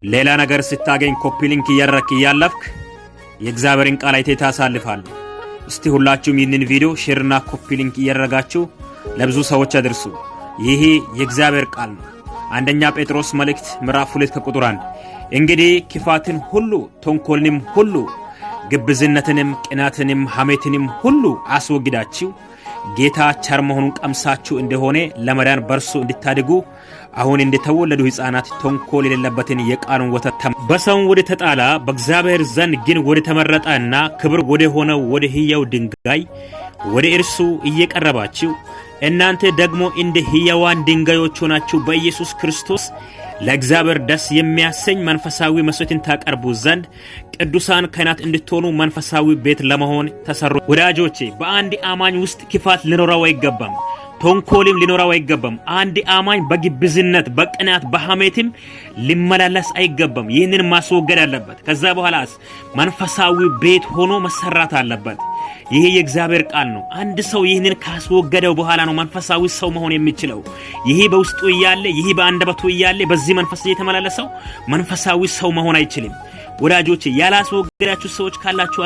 ሌላ ነገር ስታገኝ ኮፒ ሊንክ እያረክ ያለፍክ የእግዚአብሔርን ቃል አይተህ ታሳልፋለህ። እስቲ ሁላችሁም ይህንን ቪዲዮ ሼርና ኮፒ ሊንክ እያረጋችሁ ለብዙ ሰዎች አድርሱ። ይሄ የእግዚአብሔር ቃል ነው። አንደኛ ጴጥሮስ መልእክት ምዕራፍ 2 ከቁጥር 1 እንግዲህ ክፋትን ሁሉ ተንኮልንም ሁሉ ግብዝነትንም ቅናትንም ሐሜትንም ሁሉ አስወግዳችሁ ጌታ ቸር መሆኑን ቀምሳችሁ እንደሆነ ለመዳን በርሱ እንድታድጉ አሁን እንደተወለዱ ሕፃናት ተንኮል የሌለበትን የቃሉን ወተት በሰው ወደ ተጣላ በእግዚአብሔር ዘንድ ግን ወደ ተመረጠና ክብር ወደ ሆነው ወደ ሕያው ድንጋይ ወደ እርሱ እየቀረባችሁ እናንተ ደግሞ እንደ ሕያዋን ድንጋዮች ሆናችሁ በኢየሱስ ክርስቶስ ለእግዚአብሔር ደስ የሚያሰኝ መንፈሳዊ መስዋዕትን ታቀርቡ ዘንድ ቅዱሳን ካህናት እንድትሆኑ መንፈሳዊ ቤት ለመሆን ተሰሩ። ወዳጆቼ በአንድ አማኝ ውስጥ ክፋት ሊኖረው አይገባም። ተንኮልም ሊኖረው አይገባም። አንድ አማኝ በግብዝነት በቅናት በሐሜትም ሊመላለስ አይገባም። ይህንን ማስወገድ አለበት። ከዛ በኋላስ መንፈሳዊ ቤት ሆኖ መሰራት አለበት። ይሄ የእግዚአብሔር ቃል ነው። አንድ ሰው ይህንን ካስወገደው በኋላ ነው መንፈሳዊ ሰው መሆን የሚችለው። ይሄ በውስጡ እያለ ይሄ በአንደበቱ እያለ በዚህ መንፈስ እየተመላለሰው መንፈሳዊ ሰው መሆን አይችልም። ወዳጆቼ ያላስወገዳችሁ ሰዎች ካላችሁ